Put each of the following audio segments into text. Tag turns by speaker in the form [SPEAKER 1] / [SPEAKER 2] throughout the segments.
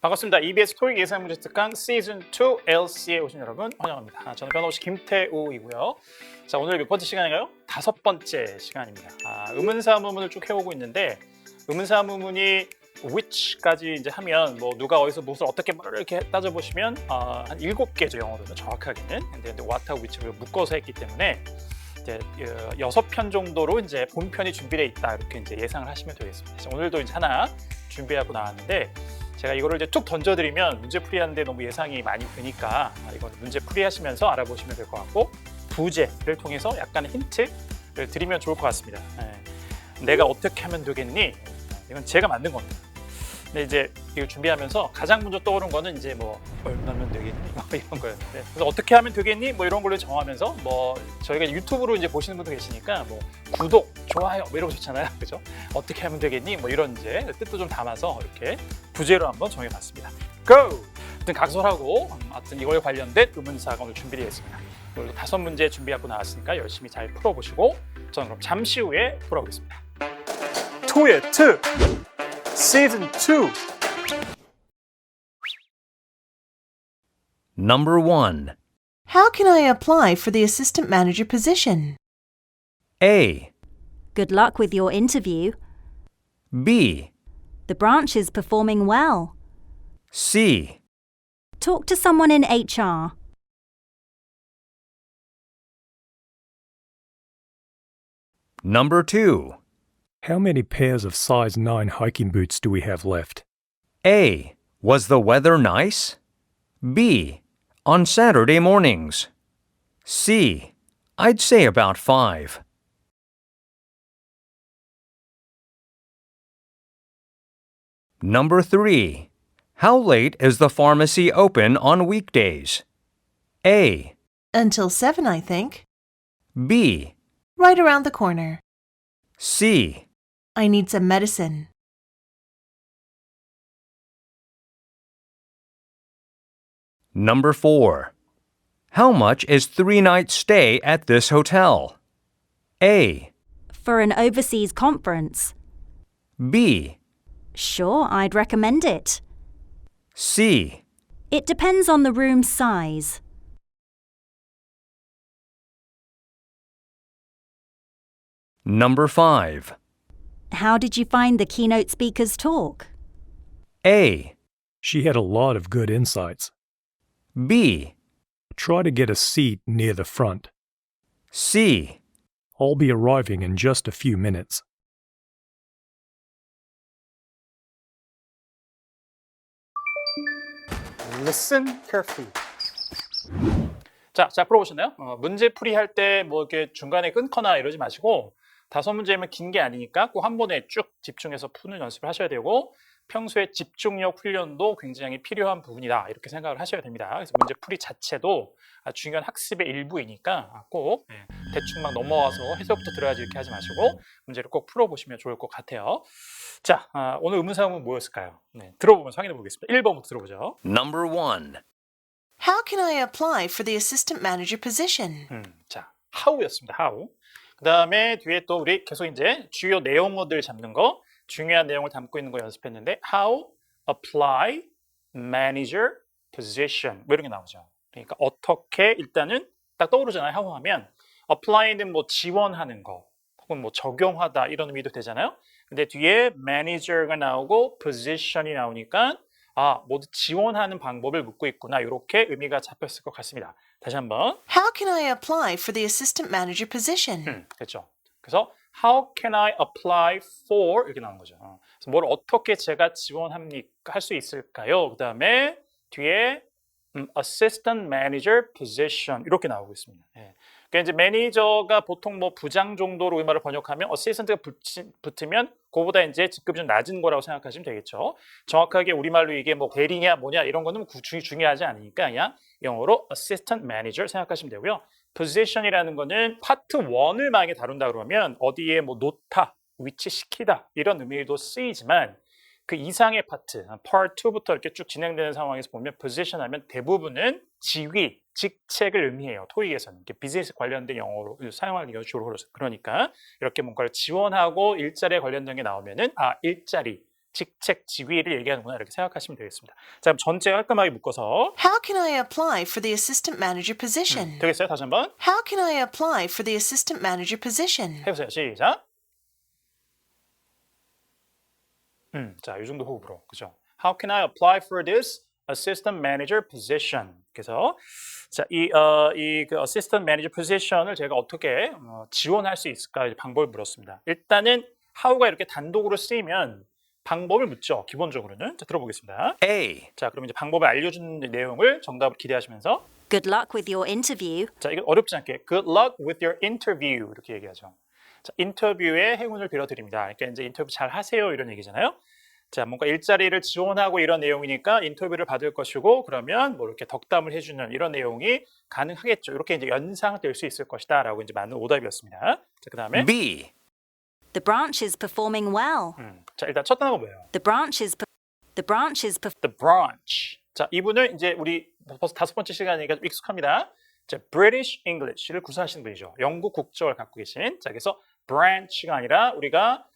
[SPEAKER 1] 반갑습니다. EBS 토익 예상문제 특강 시즌 2 LC에 오신 여러분 환영합니다. 저는 변호사 김태우이고요. 자, 오늘 몇 번째 시간인가요? 5번째 시간입니다. 의문사문을 쭉 해오고 있는데 의문사문이 which까지 이제 하면 뭐 누가 어디서 무엇을 어떻게 이렇게 따져보시면 한 7개죠, 영어로는 정확하게는. 근데 what하고 which를 묶어서 했기 때문에 이제 6편 정도로 이제 본편이 준비되어 있다 이렇게 이제 예상을 하시면 되겠습니다. 오늘도 이제 하나 준비하고 나왔는데 제가 이거를 이제 쭉 던져드리면 문제 풀이하는데 너무 예상이 많이 되니까 이건 문제 풀이하시면서 알아보시면 될 것 같고 부제를 통해서 약간의 힌트를 드리면 좋을 것 같습니다. 내가 어떻게 하면 되겠니? 이건 제가 만든 겁니다. 근데 이제 이걸 준비하면서 가장 먼저 떠오른 거는 이제 뭐 얼마면 되겠니? 이런 거였는데 그래서 어떻게 하면 되겠니? 뭐 이런 걸로 정하면서 뭐 저희가 유튜브로 이제 보시는 분도 계시니까 뭐 구독, 좋아요 뭐 이런 거 좋잖아요, 그죠? 어떻게 하면 되겠니? 뭐 이런 이제 뜻도 좀 담아서 이렇게 부제로 한번 정해봤습니다. Go! 하여튼 각설하고 하여튼 이거에 관련된 의문사가 오늘 준비되어 있습니다. 오늘 5문제 준비하고 나왔으니까 열심히 잘 풀어보시고 저는 그럼 잠시 후에 돌아오겠습니다. 2의 2! Season 2.
[SPEAKER 2] Number 1.
[SPEAKER 3] How can I apply for the assistant manager position?
[SPEAKER 2] A.
[SPEAKER 4] Good luck with your interview.
[SPEAKER 2] B.
[SPEAKER 4] The branch is performing well.
[SPEAKER 2] C.
[SPEAKER 4] Talk to someone in HR.
[SPEAKER 2] Number 2.
[SPEAKER 5] How many pairs of size 9 hiking boots do we have left?
[SPEAKER 2] A. Was the weather nice? B. On Saturday mornings. C. I'd say about 5. Number 3. How late is the pharmacy open on weekdays? A.
[SPEAKER 3] Until 7, I think.
[SPEAKER 2] B.
[SPEAKER 3] Right around the corner.
[SPEAKER 2] C.
[SPEAKER 3] I need some medicine.
[SPEAKER 2] Number 4. How much is 3-night stay at this hotel? A.
[SPEAKER 4] For an overseas conference.
[SPEAKER 2] B.
[SPEAKER 4] Sure, I'd recommend it.
[SPEAKER 2] C.
[SPEAKER 4] It depends on the room size.
[SPEAKER 2] Number 5.
[SPEAKER 4] How did you find the keynote speaker's talk?
[SPEAKER 2] A.
[SPEAKER 5] She had a lot of good insights.
[SPEAKER 2] B.
[SPEAKER 5] Try to get a seat near the front.
[SPEAKER 2] C.
[SPEAKER 5] I'll be arriving in just a few minutes.
[SPEAKER 1] Listen carefully. 자, 풀어보셨나요? 문제 풀이할 때 뭐 이렇게 중간에 끊거나 이러지 마시고 5문제면 긴 게 아니니까 꼭 한 번에 쭉 집중해서 푸는 연습을 하셔야 되고 평소에 집중력 훈련도 굉장히 필요한 부분이다 이렇게 생각을 하셔야 됩니다. 그래서 문제 풀이 자체도 중요한 학습의 일부이니까 꼭 대충 막 넘어와서 해석부터 들어야지 이렇게 하지 마시고 문제를 꼭 풀어보시면 좋을 것 같아요. 자, 오늘 의문사문은 뭐였을까요? 들어보면서 확인해 보겠습니다. 1번부터 들어보죠.
[SPEAKER 2] Number 1.
[SPEAKER 3] How can I apply for the assistant manager position?
[SPEAKER 1] 자, how였습니다. how. 그 다음에 뒤에 또 우리 계속 이제 주요 내용어들 잡는 거, 중요한 내용을 담고 있는 거 연습했는데 how apply manager position 뭐 이런 게 나오죠. 그러니까 어떻게 일단은 딱 떠오르잖아요. how 하면 apply는 뭐 지원하는 거 혹은 뭐 적용하다 이런 의미도 되잖아요. 근데 뒤에 manager가 나오고 position이 나오니까 모두 지원하는 방법을 묻고 있구나 이렇게 의미가 잡혔을 것 같습니다. 다시 한번.
[SPEAKER 3] How can I apply for the assistant manager position?
[SPEAKER 1] 됐죠. 그래서 How can I apply for 이렇게 나온 거죠. 그래서 뭘 어떻게 제가 지원합니까? 할 수 있을까요? 그 다음에 뒤에 assistant manager position 이렇게 나오고 있습니다. 그러니까 이제 매니저가 보통 뭐 부장 정도로 우리말을 번역하면 assistant가 붙으면 그거보다 이제 직급이 좀 낮은 거라고 생각하시면 되겠죠. 정확하게 우리말로 이게 뭐 대리냐 뭐냐 이런 거는 중요하지 않으니까 그냥 영어로 assistant manager 생각하시면 되고요. position이라는 거는 파트 1을 만약에 다룬다 그러면 어디에 뭐 놓다, 위치시키다 이런 의미도 쓰이지만 그 이상의 파트, part 2부터 이렇게 쭉 진행되는 상황에서 보면 position 하면 대부분은 지위, 직책을 의미해요. 토익에서는 이렇게 비즈니스 관련된 영어로 사용하는 경우 주로 그러니까 이렇게 뭔가를 지원하고 일자리에 관련된 게 나오면은 일자리, 직책, 직위를 얘기하는구나 이렇게 생각하시면 되겠습니다. 자, 그럼 전체 깔끔하게 묶어서
[SPEAKER 3] How can I apply for the assistant manager position?
[SPEAKER 1] 되겠어요? 다시 한번
[SPEAKER 3] How can I apply for the assistant manager position?
[SPEAKER 1] 해보세요. 시작. 자, 이 정도 호흡으로, 그죠? How can I apply for this assistant manager position? 그래서 자, 그 assistant manager position을 제가 어떻게 지원할 수 있을까 방법을 물었습니다. 일단은 how가 이렇게 단독으로 쓰이면 방법을 묻죠. 기본적으로는. 자, 들어보겠습니다.
[SPEAKER 2] A.
[SPEAKER 1] 자, 그럼 이제 방법을 알려주는 내용을 정답을 기대하시면서
[SPEAKER 4] Good luck with your interview.
[SPEAKER 1] 자, 이거 어렵지 않게 Good luck with your interview 이렇게 얘기하죠. 자, 인터뷰에 행운을 빌어드립니다. 그러니까 이제 인터뷰 잘 하세요 이런 얘기잖아요. 자, 뭔가 일자리를 지원하고 이런 내용이니까 인터뷰를 받을 것이고 그러면 뭐 이렇게 덕담을 해주는 이런 내용이 가능하겠죠. 이렇게 이제 연상될 수 있을 것이다라고 이제 맞는 오답이었습니다. 자, 그다음에
[SPEAKER 2] B.
[SPEAKER 4] The branch is performing well.
[SPEAKER 1] 자, 일단 첫 단어가 뭐예요?
[SPEAKER 4] The branch is
[SPEAKER 1] The branch. 자, 이분은 이제 우리 벌써 5번째 시간이니까 좀 익숙합니다. 자, British English를 구사하시는 분이죠. 영국 국적을 갖고 계신. 자, 그래서 branch가 아니라 우리가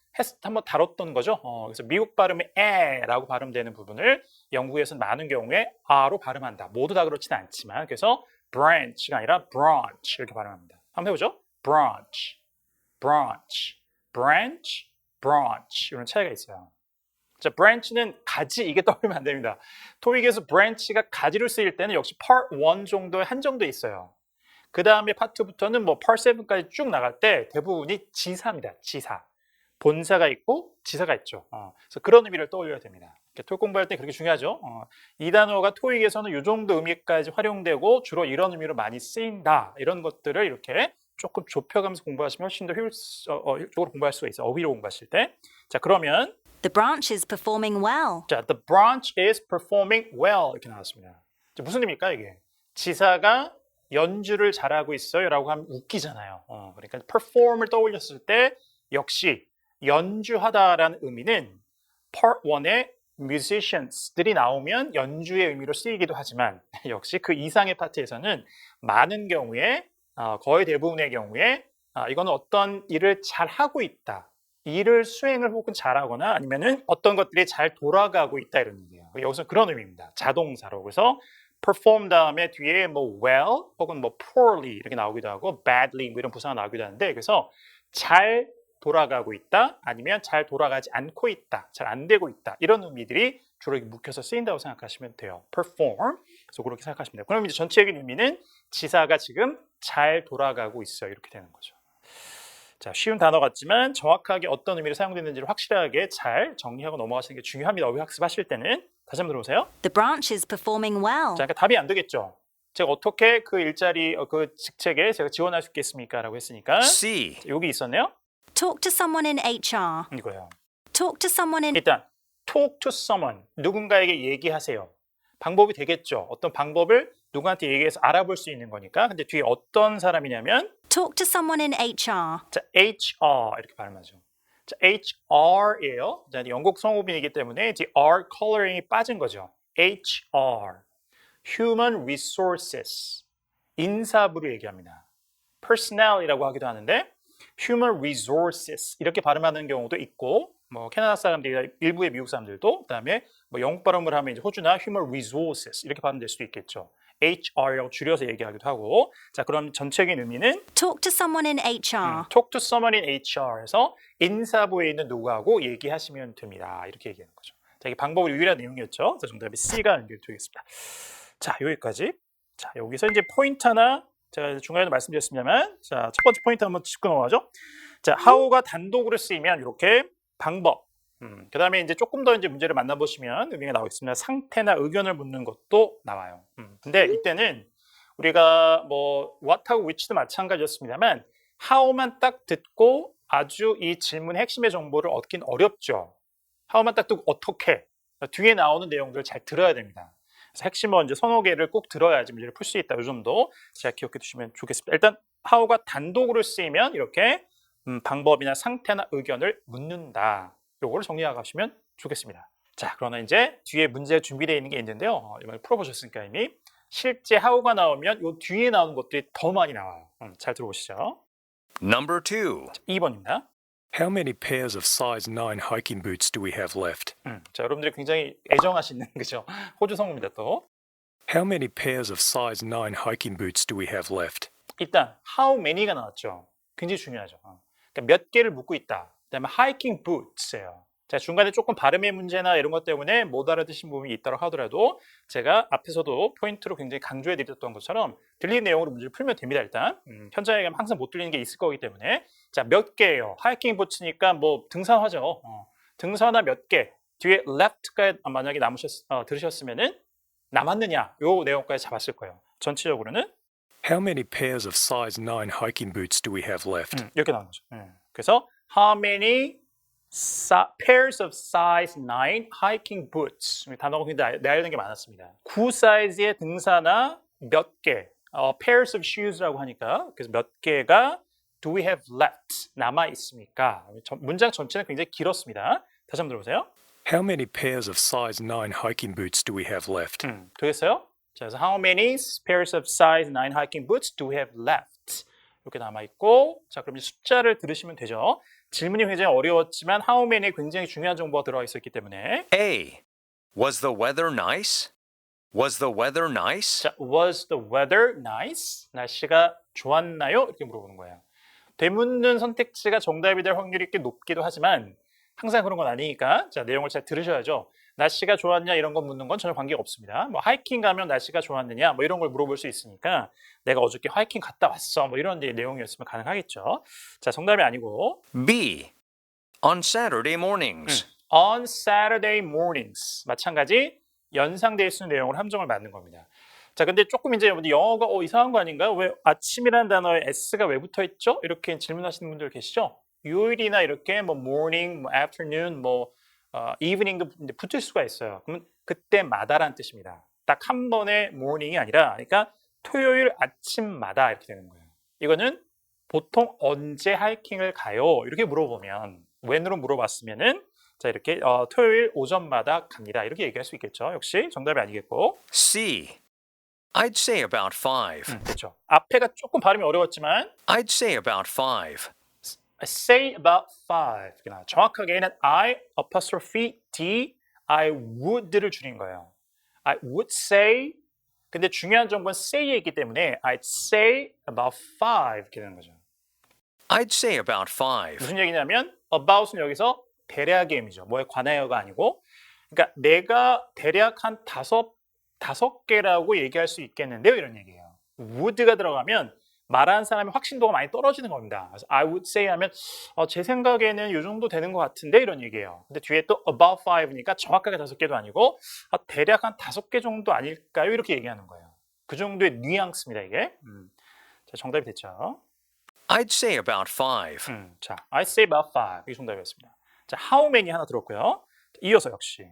[SPEAKER 1] 한번 다뤘던 거죠. 그래서 미국 발음의 에라고 발음되는 부분을 영국에서는 많은 경우에 아로 발음한다. 모두 다 그렇지는 않지만 그래서 branch가 아니라 branch 이렇게 발음합니다. 한번 해보죠. branch, branch, branch, branch 이런 차이가 있어요. 자, branch는 가지 이게 떠오르면 안 됩니다. 토익에서 branch가 가지로 쓰일 때는 역시 part 1 정도에 한정돼 있어요. 그 다음에 파트 2부터는 뭐 part 7까지 쭉 나갈 때 대부분이 지사입니다. 지사. 본사가 있고 지사가 있죠. 그래서 그런 의미를 떠올려야 됩니다. 토익 공부할 때 그렇게 중요하죠. 이 단어가 토익에서는 이 정도 의미까지 활용되고 주로 이런 의미로 많이 쓰인다. 이런 것들을 이렇게 조금 좁혀가면서 공부하시면 훨씬 더 효율적으로 공부할 수가 있어요. 어휘로 공부하실 때. 자, 그러면
[SPEAKER 4] The branch is performing well.
[SPEAKER 1] 자, the branch is performing well 이렇게 나왔습니다. 자, 무슨 의미입니까 이게? 지사가 연주를 잘하고 있어요라고 하면 웃기잖아요. 그러니까 perform을 떠올렸을 때 역시 연주하다라는 의미는 part 1의 musicians들이 나오면 연주의 의미로 쓰이기도 하지만 역시 그 이상의 파트에서는 많은 경우에 거의 대부분의 경우에 이거는 어떤 일을 잘하고 있다. 일을 수행을 혹은 잘하거나 아니면은 어떤 것들이 잘 돌아가고 있다 이런 의미예요. 여기서 그런 의미입니다. 자동사로. 그래서 perform 다음에 뒤에 뭐 well 혹은 뭐 poorly 이렇게 나오기도 하고 badly 뭐 이런 부사가 나오기도 하는데 그래서 잘 돌아가고 있다 아니면 잘 돌아가지 않고 있다 잘 안 되고 있다 이런 의미들이 주로 이렇게 묶여서 쓰인다고 생각하시면 돼요. perform 그래서 그렇게 생각하시면 돼요. 그럼 이제 전체적인 의미는 지사가 지금 잘 돌아가고 있어요 이렇게 되는 거죠. 자, 쉬운 단어 같지만 정확하게 어떤 의미로 사용되는지를 확실하게 잘 정리하고 넘어가시는 게 중요합니다. 어휘 학습하실 때는 다시 한번 들어보세요.
[SPEAKER 4] The branch is performing well.
[SPEAKER 1] 자, 그러니까 답이 안 되겠죠. 제가 어떻게 그 일자리 그 직책에 제가 지원할 수 있겠습니까? 라고 했으니까
[SPEAKER 2] C.
[SPEAKER 1] 자, 여기 있었네요.
[SPEAKER 4] Talk to someone in HR.
[SPEAKER 1] 이거예요.
[SPEAKER 4] Talk to someone in
[SPEAKER 1] 일단 talk to someone 누군가에게 얘기하세요. 방법이 되겠죠. 어떤 방법을 누구한테 얘기해서 알아볼 수 있는 거니까. 근데 뒤에 어떤 사람이냐면
[SPEAKER 4] talk to someone in HR.
[SPEAKER 1] 자, HR 이렇게 발음하죠. 자, HR이에요. 자, 영국 성우빈이기 때문에 이제 R coloring이 빠진 거죠. HR Human Resources 인사부를 얘기합니다. Personnel이라고 하기도 하는데 Human Resources 이렇게 발음하는 경우도 있고 뭐 캐나다 사람들이 일부의 미국 사람들도 그다음에 뭐 영국 발음을 하면 이제 호주나 Human Resources 이렇게 발음될 수도 있겠죠. HR이라고 줄여서 얘기하기도 하고 자 그럼 전체적인 의미는
[SPEAKER 4] Talk to someone in HR.
[SPEAKER 1] Talk to someone in HR에서 인사부에 있는 누구하고 얘기하시면 됩니다. 이렇게 얘기하는 거죠. 자 이게 방법을 유일한 내용이었죠. 자 정답이 C가 연결되겠습니다. 자 여기까지. 자 여기서 이제 포인트 하나 제가 중간에도 말씀드렸습니다만 자 첫 번째 포인트 한번 짚고 넘어가죠. 자 how가 단독으로 쓰이면 이렇게 방법 그 다음에 이제 조금 더 이제 문제를 만나보시면 의미가 나오겠습니다. 상태나 의견을 묻는 것도 나와요. 근데 이때는 우리가 뭐 what하고 which도 마찬가지였습니다만 how만 딱 듣고 아주 이 질문의 핵심의 정보를 얻긴 어렵죠. how만 딱 듣고 어떻게 뒤에 나오는 내용들을 잘 들어야 됩니다. 그래서 핵심은 이제 서너 개를 꼭 들어야지 문제를 풀 수 있다. 이 정도 잘 기억해 두시면 좋겠습니다. 일단 how가 단독으로 쓰이면 이렇게 방법이나 상태나 의견을 묻는다. 요거를 정리하고 가시면 좋겠습니다. 자, 그러나 이제 뒤에 문제 준비되어 있는 게 있는데요. 이번에 풀어보셨으니까 이미 실제 how가 나오면 요 뒤에 나오는 것들이 더 많이 나와요. 잘 들어보시죠.
[SPEAKER 2] Number 2.
[SPEAKER 1] 2번입니다.
[SPEAKER 5] How many pairs of size 9 hiking boots do we have left?
[SPEAKER 1] 자, 여러분들이 굉장히 애정하시는 그죠? 호주 성우입니다 또.
[SPEAKER 5] How many pairs of size 9 hiking boots do we have left?
[SPEAKER 1] 일단 how many가 나왔죠. 굉장히 중요하죠. 그러니까 몇 개를 묻고 있다. 그다음에 hiking boots예요. 자, 중간에 조금 발음의 문제나 이런 것 때문에 못 알아듣신 부분이 있다고 하더라도 제가 앞에서도 포인트로 굉장히 강조해 드렸던 것처럼 들리는 내용으로 문제를 풀면 됩니다. 일단 현장에 가면 항상 못 들리는 게 있을 거기 때문에 자, 몇 개예요. 하이킹 부츠니까 뭐 등산화죠. 등산화 몇 개. 뒤에 left가 만약에 들으셨으면은 남았느냐 요 내용까지 잡았을 거예요. 전체적으로는
[SPEAKER 5] How many pairs of size 9 hiking boots do we have left?
[SPEAKER 1] 이렇게 나오는 거죠. 그래서 how many pairs of size 9 hiking boots. 단어가 굉장히 나열된 게 많았습니다. 9 사이즈의 등산화 몇 개. pairs of shoes라고 하니까 그래서 몇 개가 do we have left 남아 있습니까? 문장 전체는 굉장히 길었습니다. 다시 한번 들어보세요.
[SPEAKER 5] How many pairs of size 9 hiking boots do we have left?
[SPEAKER 1] 되겠어요? 자, 그래서 how many pairs of size 9 hiking boots do we have left? 이렇게 남아 있고, 자, 그럼 이제 숫자를 들으시면 되죠. 질문이 굉장히 어려웠지만 how many에 굉장히 중요한 정보가 들어가 있었기 때문에
[SPEAKER 2] A. Was the weather nice? Was the weather nice?
[SPEAKER 1] 자, was the weather nice? 날씨가 좋았나요? 이렇게 물어보는 거예요. 되묻는 선택지가 정답이 될 확률이 꽤 높기도 하지만 항상 그런 건 아니니까 자, 내용을 잘 들으셔야죠. 날씨가 좋았냐 이런 거 묻는 건 전혀 관계가 없습니다. 뭐 하이킹 가면 날씨가 좋았느냐 뭐 이런 걸 물어볼 수 있으니까 내가 어저께 하이킹 갔다 왔어 뭐 이런 내용이었으면 가능하겠죠. 자, 정답이 아니고
[SPEAKER 2] B. On Saturday mornings.
[SPEAKER 1] on Saturday mornings 마찬가지 연상되어 있는 내용으로 함정을 맞는 겁니다. 자, 근데 조금 이제 여러분들 영어가 이상한 거 아닌가요? 왜 아침이라는 단어에 s가 왜 붙어 있죠? 이렇게 질문하시는 분들 계시죠? 요일이나 이렇게 뭐 morning, 뭐 afternoon, 뭐 evening도 붙을 수가 있어요. 그러면 그때마다라는 뜻입니다. 딱 한 번의 morning이 아니라 그러니까 토요일 아침마다 이렇게 되는 거예요. 이거는 보통 언제 하이킹을 가요? 이렇게 물어보면 when으로 물어봤으면은 자, 이렇게 토요일 오전마다 갑니다. 이렇게 얘기할 수 있겠죠. 역시 정답이 아니겠고.
[SPEAKER 2] C. I'd say about 5.
[SPEAKER 1] 그렇죠. 앞에가 조금 발음이 어려웠지만
[SPEAKER 2] I'd say about 5.
[SPEAKER 1] say about 5. 정확하게는 I apostrophe D I would를 줄인 거예요. I would say 근데 중요한 정보는 say에 있기 때문에 I'd say about 5 이렇게 되는 거죠.
[SPEAKER 2] I'd say about 5.
[SPEAKER 1] 무슨 얘기냐면 about은 여기서 대략의 의미죠. 뭐에 관하여가 아니고 그러니까 내가 대략 한 다섯 개라고 얘기할 수 있겠는데요. 이런 얘기예요. would가 들어가면 말하는 사람의 확신도가 많이 떨어지는 겁니다. 그래서 I would say 하면 제 생각에는 이 정도 되는 것 같은데 이런 얘기예요. 근데 뒤에 또 about 5니까 정확하게 5개도 아니고 대략 한 5개 정도 아닐까요? 이렇게 얘기하는 거예요. 그 정도의 뉘앙스입니다, 이게. 자, 정답이 됐죠.
[SPEAKER 2] I'd say about 5.
[SPEAKER 1] 자, I say about 5. 이게 정답이었습니다. 자, how many 하나 들었고요. 이어서 역시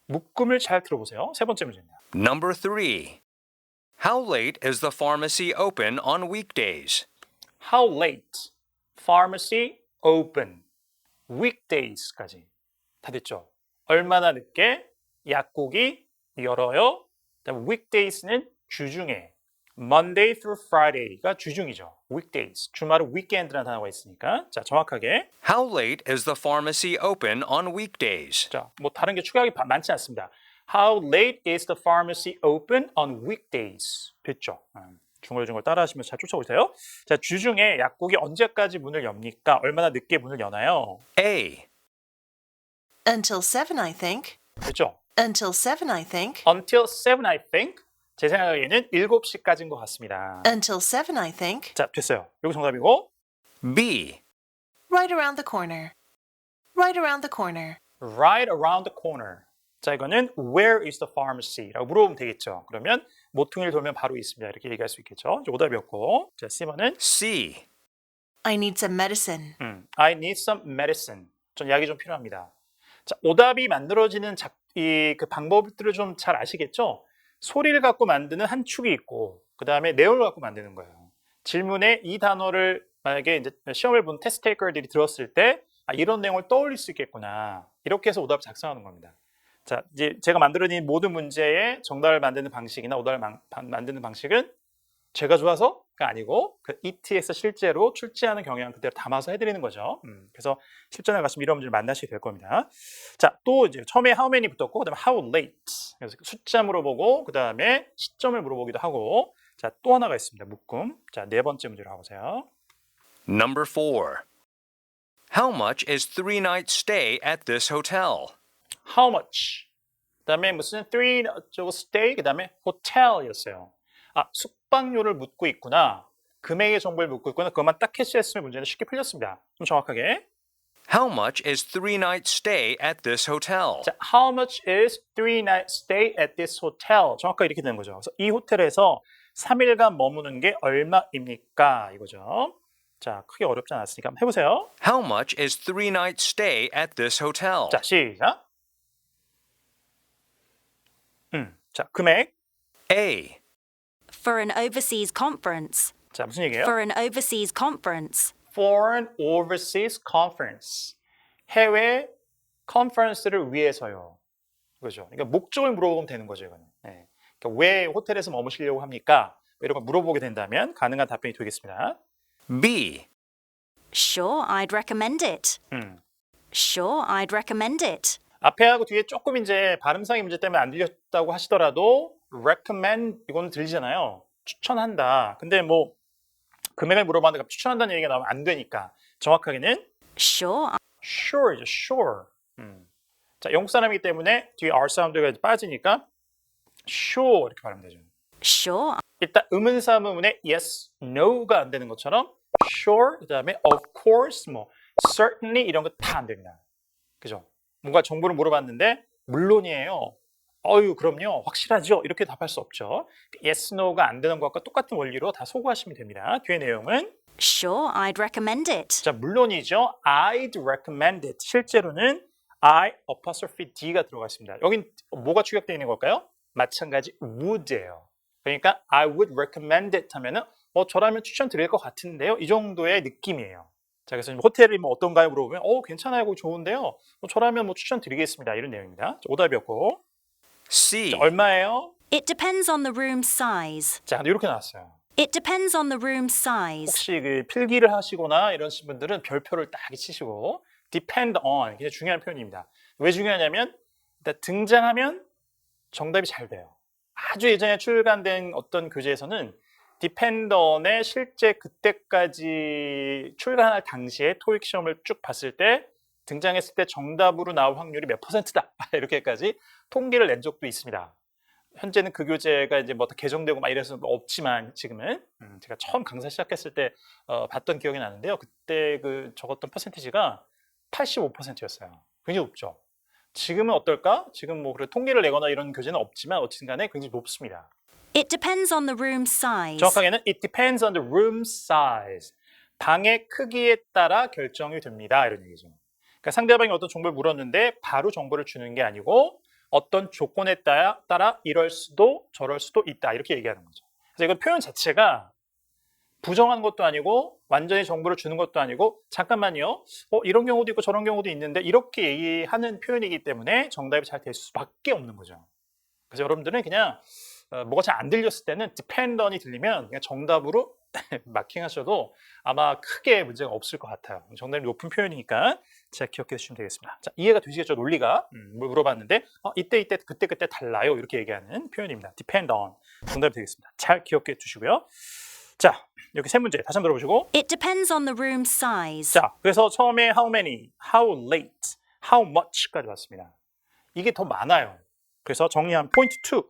[SPEAKER 1] 묶음을 잘 들어보세요. 세 번째 문제입니다.
[SPEAKER 2] Number 3. How late is the pharmacy open on weekdays?
[SPEAKER 1] How late? Pharmacy open. weekdays까지 다 됐죠. 얼마나 늦게 약국이 열어요? 그다음에 weekdays는 주중에 Monday through Friday가 주중이죠. weekdays. 주말은 weekend라는 단어가 있으니까 자, 정확하게
[SPEAKER 2] How late is the pharmacy open on weekdays?
[SPEAKER 1] 자, 뭐 다른 게 추가하기 많지 않습니다. How late is the pharmacy open on weekdays? 됐죠. 중얼중얼 따라하시면서 잘 쫓아오세요. 자, 주중에 약국이 언제까지 문을 엽니까? 얼마나 늦게 문을 여나요?
[SPEAKER 2] A.
[SPEAKER 3] Until 7, I think.
[SPEAKER 1] 됐죠?
[SPEAKER 3] Until 7, I think.
[SPEAKER 1] Until 7, I think. 제 생각에는 7시까지인 것 같습니다.
[SPEAKER 3] Until 7, I think.
[SPEAKER 1] 자, 됐어요. 여기 정답이고
[SPEAKER 2] B.
[SPEAKER 3] Right around the corner. Right around the corner.
[SPEAKER 1] right around the corner. 자, 이거는 where is the pharmacy? 라고 물어보면 되겠죠. 그러면 모퉁이를 돌면 바로 있습니다. 이렇게 얘기할 수 있겠죠. 이제 오답이었고 자, C번은
[SPEAKER 2] C.
[SPEAKER 3] I need some medicine.
[SPEAKER 1] I need some medicine. 전 약이 좀 필요합니다. 자, 오답이 만들어지는 그 방법들을 좀 잘 아시겠죠? 소리를 갖고 만드는 한 축이 있고 그 다음에 내용을 갖고 만드는 거예요. 질문에 이 단어를 만약에 이제 시험을 본 테스트 테이커들이 들었을 때 이런 내용을 떠올릴 수 있겠구나. 이렇게 해서 오답을 작성하는 겁니다. 자, 이제 제가 만들어낸 모든 문제의 정답을 만드는 방식이나 오답을 만드는 방식은 제가 좋아서가 아니고 그 ET에서 실제로 출제하는 경향 그대로 담아서 해드리는 거죠. 그래서 실전에 가시면 이런 문제를 만나시게 될 겁니다. 자, 또 이제 처음에 how many 붙었고 그다음에 how late. 그래서 숫자 물어보고 그다음에 시점을 물어보기도 하고 자, 또 하나가 있습니다. 묶음. 자, 네 번째 문제로 가보세요.
[SPEAKER 2] Number 4. How much is 3-night stay at this hotel?
[SPEAKER 1] How much? 그다음에 무슨 three 저거 stay 그다음에 hotel이었어요. 아, 숙박료를 묻고 있구나. 금액의 정보를 묻고 있구나. 그것만 딱 캐치했으면 문제는 쉽게 풀렸습니다. 좀 정확하게.
[SPEAKER 2] How much is 3-night stay at this hotel?
[SPEAKER 1] 자, how much is 3-night stay at this hotel? 정확하게 이렇게 되는 거죠. 그래서 이 호텔에서 3일간 머무는 게 얼마입니까? 이거죠. 자, 크게 어렵지 않았으니까 한번 해보세요.
[SPEAKER 2] How much is 3-night stay at this hotel?
[SPEAKER 1] 자, 시작. 자, 금액.
[SPEAKER 2] A.
[SPEAKER 4] For an overseas conference.
[SPEAKER 1] 자, 무슨 얘기예요?
[SPEAKER 4] For an overseas conference.
[SPEAKER 1] Foreign Overseas Conference. 해외 컨퍼런스를 위해서요. 그죠? 그러니까 목적을 물어보면 되는 거죠, 이거는. 네. 그러니까 왜 호텔에서 머무시려고 합니까? 이런 걸 물어보게 된다면 가능한 답변이 되겠습니다.
[SPEAKER 2] B.
[SPEAKER 4] Sure, I'd recommend it. Sure, I'd recommend it.
[SPEAKER 1] 앞에 하고 뒤에 조금 이제 발음상의 문제 때문에 안 들렸다고 하시더라도 recommend 이거는 들리잖아요. 추천한다. 근데 뭐 금액을 물어봤는데 추천한다는 얘기가 나오면 안 되니까 정확하게는
[SPEAKER 4] Sure,
[SPEAKER 1] sure죠, sure. 자, 영국 사람이기 때문에 뒤에 R 사운드가 빠지니까 sure 이렇게 발음되면 되죠.
[SPEAKER 4] sure,
[SPEAKER 1] 일단 의문사 부분에 yes, no가 안 되는 것처럼 sure, 그다음에 of course, 뭐 certainly 이런 거 다 안 됩니다. 그죠? 뭔가 정보를 물어봤는데 물론이에요. 어유 그럼요. 확실하죠. 이렇게 답할 수 없죠. yes, no가 안 되는 것과 똑같은 원리로 다 소구하시면 됩니다. 뒤에 내용은
[SPEAKER 4] sure, I'd recommend it.
[SPEAKER 1] 자, 물론이죠. I'd recommend it. 실제로는 I apostrophe D가 들어가 있습니다. 여긴 뭐가 추격되어 있는 걸까요? 마찬가지 would예요. 그러니까 I would recommend it 하면은 저라면 추천드릴 것 같은데요. 이 정도의 느낌이에요. 자, 그래서 호텔이 뭐 어떤가요? 물어보면 괜찮아요. 좋은데요. 저라면 뭐 추천드리겠습니다. 이런 내용입니다. 자, 오답이었고.
[SPEAKER 2] C.
[SPEAKER 1] 자, 얼마예요?
[SPEAKER 4] It depends on the room size.
[SPEAKER 1] 자, 이렇게 나왔어요.
[SPEAKER 4] It depends on the room size.
[SPEAKER 1] 혹시 그 필기를 하시거나 이러신 분들은 별표를 딱 치시고 depend on 굉장히 중요한 표현입니다. 왜 중요하냐면 일단 등장하면 정답이 잘 돼요. 아주 예전에 출간된 어떤 교재에서는 depend on의 실제 그때까지 출간할 당시에 토익 시험을 쭉 봤을 때 등장했을 때 정답으로 나올 확률이 몇 %다 이렇게까지 통계를 낸 적도 있습니다. 현재는 그 교재가 이제 뭐 개정되고 막 이래서 없지만 지금은 제가 처음 강사 시작했을 때 봤던 기억이 나는데요. 그때 그 적었던 퍼센티지가 85%였어요. 굉장히 높죠. 지금은 어떨까? 지금 뭐 그래 통계를 내거나 이런 교재는 없지만 어쨌든 간에 굉장히 높습니다.
[SPEAKER 4] It depends on the room size.
[SPEAKER 1] 정확하게는 it depends on the room size. 방의 크기에 따라 결정이 됩니다. 이런 얘기죠. 그러니까 상대방이 어떤 정보를 물었는데 바로 정보를 주는 게 아니고 어떤 조건에 따라 이럴 수도 저럴 수도 있다. 이렇게 얘기하는 거죠. 그래서 이건 표현 자체가 부정한 것도 아니고 완전히 정보를 주는 것도 아니고 잠깐만요. 이런 경우도 있고 저런 경우도 있는데 이렇게 얘기하는 표현이기 때문에 정답이 잘 될 수밖에 없는 거죠. 그래서 여러분들은 그냥 뭐가 잘 안 들렸을 때는 depend on이 들리면 그냥 정답으로 마킹하셔도 아마 크게 문제가 없을 것 같아요. 정답이 높은 표현이니까 잘 기억해 주시면 되겠습니다. 자, 이해가 되시겠죠? 논리가 물어봤는데 이때 그때 달라요. 이렇게 얘기하는 표현입니다. depend on 정답이 되겠습니다. 잘 기억해 주시고요. 자, 이렇게 세 문제 다시 한번 들어보시고.
[SPEAKER 4] It depends on the room size.
[SPEAKER 1] 자, 그래서 처음에 how many, how late, how much까지 봤습니다. 이게 더 많아요. 그래서 정리한 포인트 2.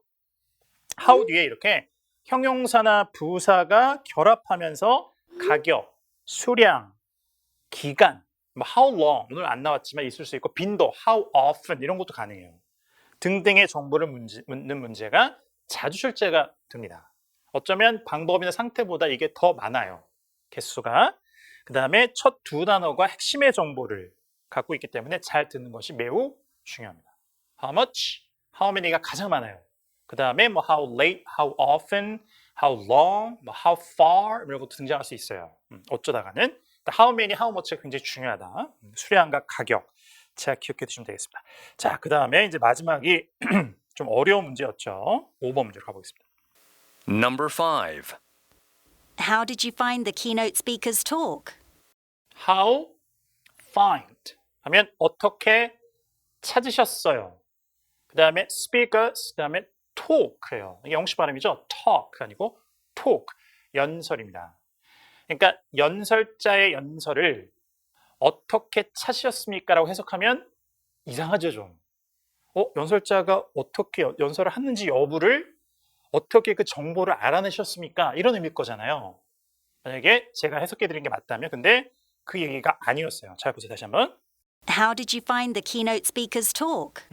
[SPEAKER 1] how 뒤에 이렇게 형용사나 부사가 결합하면서 가격, 수량, 기간, 뭐 how long 오늘 안 나왔지만 있을 수 있고 빈도, how often 이런 것도 가능해요. 등등의 정보를 묻는 문제가 자주 출제가 됩니다. 어쩌면 방법이나 상태보다 이게 더 많아요. 개수가. 그 다음에 첫 두 단어가 핵심의 정보를 갖고 있기 때문에 잘 듣는 것이 매우 중요합니다. How much, how many가 가장 많아요. 그 다음에 뭐 how late, how often, how long, 뭐 how far 이런 것도 등장할 수 있어요. 어쩌다가는 how many, how much가 굉장히 중요하다. 수량과 가격 잘 기억해 두시면 되겠습니다. 자, 그 다음에 이제 마지막이 좀 어려운 문제였죠. 5번 문제로 가보겠습니다.
[SPEAKER 2] Number 5.
[SPEAKER 4] How did you find the keynote speaker's talk?
[SPEAKER 1] How find 하면 어떻게 찾으셨어요. 그 다음에 speakers, 그 다음에 talk예요. 이게 영식 발음이죠. talk 아니고 talk, 연설입니다. 그러니까 연설자의 연설을 어떻게 찾으셨습니까? 라고 해석하면 이상하죠 좀. 연설자가 어떻게 연설을 하는지 여부를 어떻게 그 정보를 알아내셨습니까? 이런 의미일 거잖아요. 만약에 제가 해석해 드린 게 맞다면 근데 그 얘기가 아니었어요. 잘 보세요. 다시 한번.
[SPEAKER 4] How did you find the keynote speaker's talk?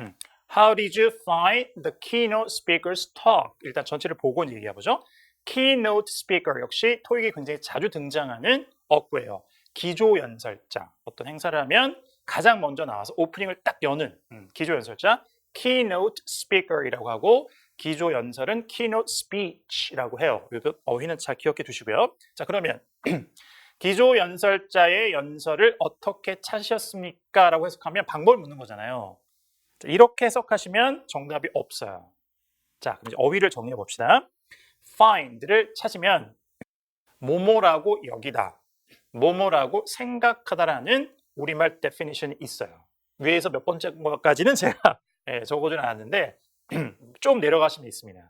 [SPEAKER 1] How did you find the keynote speaker's talk? 일단 전체를 보고 얘기해보죠. Keynote speaker 역시 토익에 굉장히 자주 등장하는 어구예요. 기조 연설자. 어떤 행사를 하면 가장 먼저 나와서 오프닝을 딱 여는 기조 연설자 keynote speaker이라고 하고 기조 연설은 keynote speech라고 해요. 어휘는 잘 기억해 두시고요. 자, 그러면 기조 연설자의 연설을 어떻게 찾으셨습니까? 라고 해석하면 방법을 묻는 거잖아요. 자, 이렇게 해석하시면 정답이 없어요. 자, 그럼 이제 어휘를 정리해 봅시다. find를 찾으면 뭐뭐라고 여기다, 뭐뭐라고 생각하다라는 우리말 definition이 있어요. 위에서 몇 번째까지는 제가 적어주진 않았는데 좀 내려가시면 있습니다.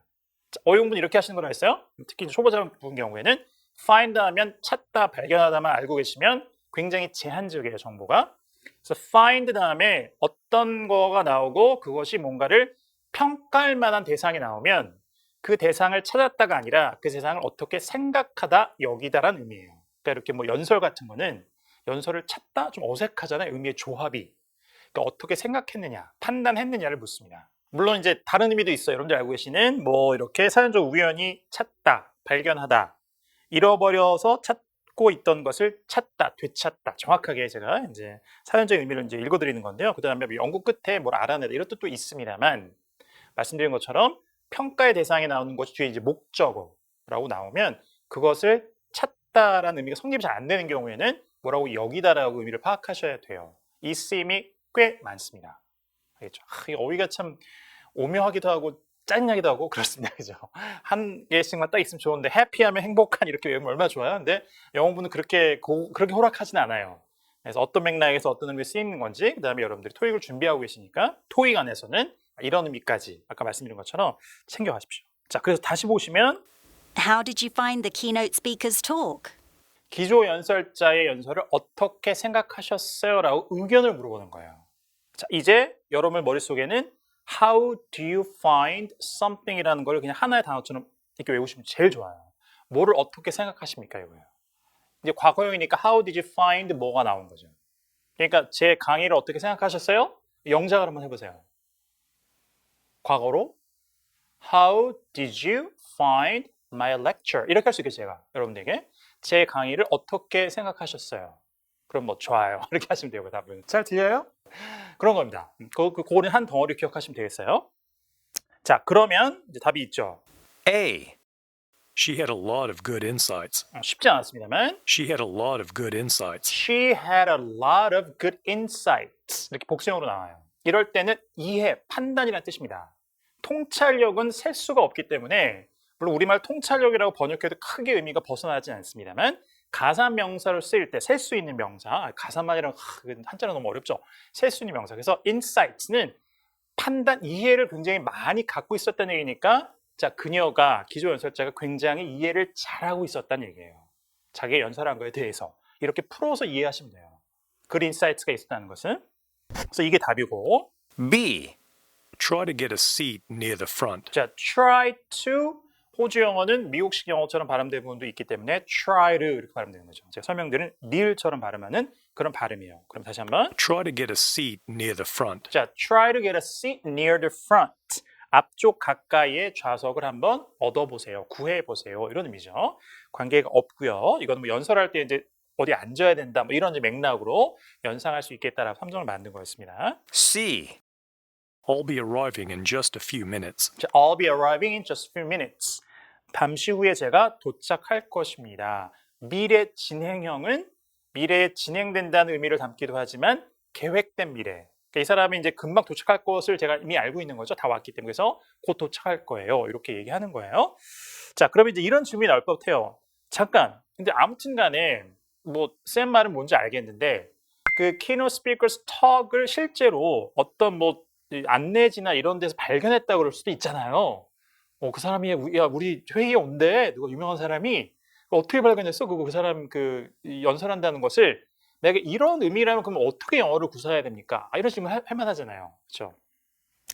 [SPEAKER 1] 자, 어용분 이렇게 하시는 거라 했어요. 특히 초보자분 경우에는 find 하면 찾다, 발견하다만 알고 계시면 굉장히 제한적이에요, 정보가. 그래서 find 다음에 어떤 거가 나오고 그것이 뭔가를 평가할 만한 대상이 나오면 그 대상을 찾았다가 아니라 그 대상을 어떻게 생각하다, 여기다라는 의미예요. 그러니까 이렇게 뭐 연설 같은 거는 연설을 찾다 좀 어색하잖아요. 의미의 조합이. 그러니까 어떻게 생각했느냐, 판단했느냐를 묻습니다. 물론 이제 다른 의미도 있어요. 여러분들 알고 계시는 뭐 이렇게 사전적 우연히 찾다, 발견하다, 잃어버려서 찾고 있던 것을 찾다, 되찾다. 정확하게 제가 이제 사전적 의미를 이제 읽어드리는 건데요. 그 다음에 연구 끝에 뭘 알아내다 이런 뜻도 있습니다만 말씀드린 것처럼 평가의 대상에 나오는 것이 뒤에 이제 목적어라고 나오면 그것을 찾다라는 의미가 성립이 잘 안 되는 경우에는 뭐라고 여기다라고 의미를 파악하셔야 돼요. 이 쓰임이 꽤 많습니다. 알겠죠? 이 어휘가 참 오묘하기도 하고 짜증나기도 하고 그렇습니다. 그죠? 한 개씩만 딱 있으면 좋은데 해피하면 행복한 이렇게 외우면 얼마나 좋아요. 근데 영어분은 그렇게 호락하진 않아요. 그래서 어떤 맥락에서 어떤 의미에 쓰이는 건지 그 다음에 여러분들이 토익을 준비하고 계시니까 토익 안에서는 이런 의미까지 아까 말씀드린 것처럼 챙겨가십시오. 자, 그래서 다시 보시면
[SPEAKER 4] How did you find the keynote speaker's talk?
[SPEAKER 1] 기조 연설자의 연설을 어떻게 생각하셨어요? 라고 의견을 물어보는 거예요. 자, 이제 여러분 머릿속에는 How do you find something 이라는 걸 그냥 하나의 단어처럼 이렇게 외우시면 제일 좋아요. 뭐를 어떻게 생각하십니까? 이거예요. 이제 과거형이니까 How did you find 뭐가 나온 거죠. 그러니까 제 강의를 어떻게 생각하셨어요? 영작을 한번 해보세요. 과거로 How did you find my lecture? 이렇게 할 수 있겠죠, 제가 여러분들에게. 제 강의를 어떻게 생각하셨어요? 그럼 뭐 좋아요. 이렇게 하시면 돼요, 답은. 잘 들려요? 그런 겁니다. 그거는 한 덩어리 기억하시면 되겠어요. 자, 그러면 이제 답이 있죠.
[SPEAKER 2] A.
[SPEAKER 5] She had a lot of good insights.
[SPEAKER 1] 쉽지 않았습니다만
[SPEAKER 5] She had a lot of good insights.
[SPEAKER 1] She had a lot of good insights. 이렇게 복수형으로 나와요. 이럴 때는 이해, 판단이라는 뜻입니다. 통찰력은 셀 수가 없기 때문에 물론 우리말 통찰력이라고 번역해도 크게 의미가 벗어나지 않습니다만 가사 명사를 쓰일 때 셀 수 있는 명사, 가사만이랑 한자는 너무 어렵죠. 셀 수 있는 명사. 그래서 insights는 판단, 이해를 굉장히 많이 갖고 있었다는 얘기니까 자, 그녀가 기조 연설자가 굉장히 이해를 잘하고 있었다는 얘기예요. 자기의 연설한 거에 대해서 이렇게 풀어서 이해하시면 돼요. 그 insights가 있었다는 것은. 그래서 이게 답이고.
[SPEAKER 2] B.
[SPEAKER 5] Try to get a seat near the front.
[SPEAKER 1] 자, try to 호주 영어는 미국식 영어처럼 발음되는 부분도 있기 때문에 try to 이렇게 발음되는 거죠. 제가 설명드린 near처럼 발음하는 그런 발음이에요. 그럼 다시 한번.
[SPEAKER 5] Try to get a seat near the front.
[SPEAKER 1] 자, try to get a seat near the front. 앞쪽 가까이에 좌석을 한번 얻어보세요. 구해보세요. 이런 의미죠. 관계가 없고요. 이건 뭐 연설할 때 이제 어디 앉아야 된다. 뭐 이런 이제 맥락으로 연상할 수 있겠다라고 함정을 만든 거였습니다.
[SPEAKER 2] C.
[SPEAKER 5] I'll be arriving in just a few minutes.
[SPEAKER 1] 자, I'll be arriving in just a few minutes. 잠시 후에 제가 도착할 것입니다. 미래 진행형은 미래에 진행된다는 의미를 담기도 하지만 계획된 미래. 그러니까 이 사람이 이제 금방 도착할 것을 제가 이미 알고 있는 거죠. 다 왔기 때문에. 그래서 곧 도착할 거예요. 이렇게 얘기하는 거예요. 자, 그러면 이제 이런 질문이 나올 것 같아요. 잠깐. 근데 아무튼간에 뭐 쌤 말은 뭔지 알겠는데 그 keynote speakers talk을 실제로 어떤 뭐 안내지나 이런 데서 발견했다고 그럴 수도 있잖아요. 그 사람이 야 우리 회의에 온대. 누가 유명한 사람이 어떻게 발견했어? 그 사람 그 연설한다는 것을 내가 이런 의미라면 그럼 어떻게 영어를 구사해야 됩니까? 이런 질문 할 만하잖아요. 그렇죠?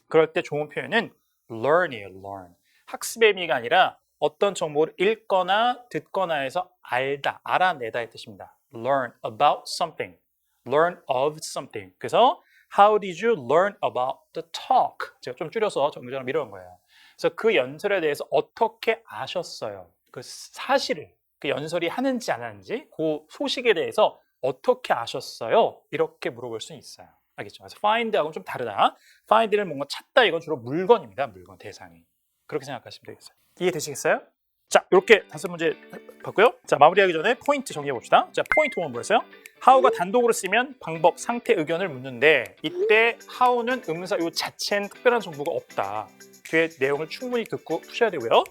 [SPEAKER 1] 그럴 때 좋은 표현은 learn이에요. learn. 학습의 의미가 아니라 어떤 정보를 읽거나 듣거나 해서 알다, 알아내다의 뜻입니다. learn about something, learn of something. 그래서 how did you learn about the talk? 제가 좀 줄여서 정리처럼 이런 거예요. 그래서 그 연설에 대해서 어떻게 아셨어요? 그 사실을, 그 연설이 하는지 안 하는지, 그 소식에 대해서 어떻게 아셨어요? 이렇게 물어볼 수 있어요. 알겠죠? 그래서 find하고는 좀 다르다. find는 뭔가 찾다, 이건 주로 물건입니다. 물건, 대상이. 그렇게 생각하시면 되겠어요. 이해되시겠어요? 자, 이렇게 5문제 봤고요. 자, 마무리하기 전에 포인트 정리해 봅시다. 자, 포인트 1 뭐였어요? how가 단독으로 쓰면 방법, 상태, 의견을 묻는데 이때 how는 의문사 요 자체는 특별한 정보가 없다. 뒤에 내용을 충분히 듣고 푸셔야 되고요.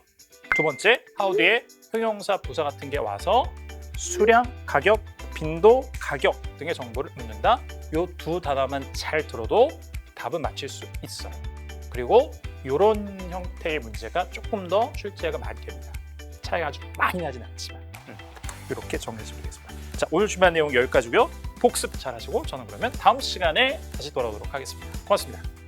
[SPEAKER 1] 두 번째, how 뒤에 형용사, 부사 같은 게 와서 수량, 가격, 빈도, 가격 등의 정보를 묻는다. 요 두 단어만 잘 들어도 답은 맞힐 수 있어요. 그리고 이런 형태의 문제가 조금 더 출제가 많이 됩니다. 차이가 아주 많이 나진 않지만 이렇게 정리해주시면 되겠습니다. 자, 오늘 준비한 내용 여기까지고요. 복습 잘 하시고 저는 그러면 다음 시간에 다시 돌아오도록 하겠습니다. 고맙습니다.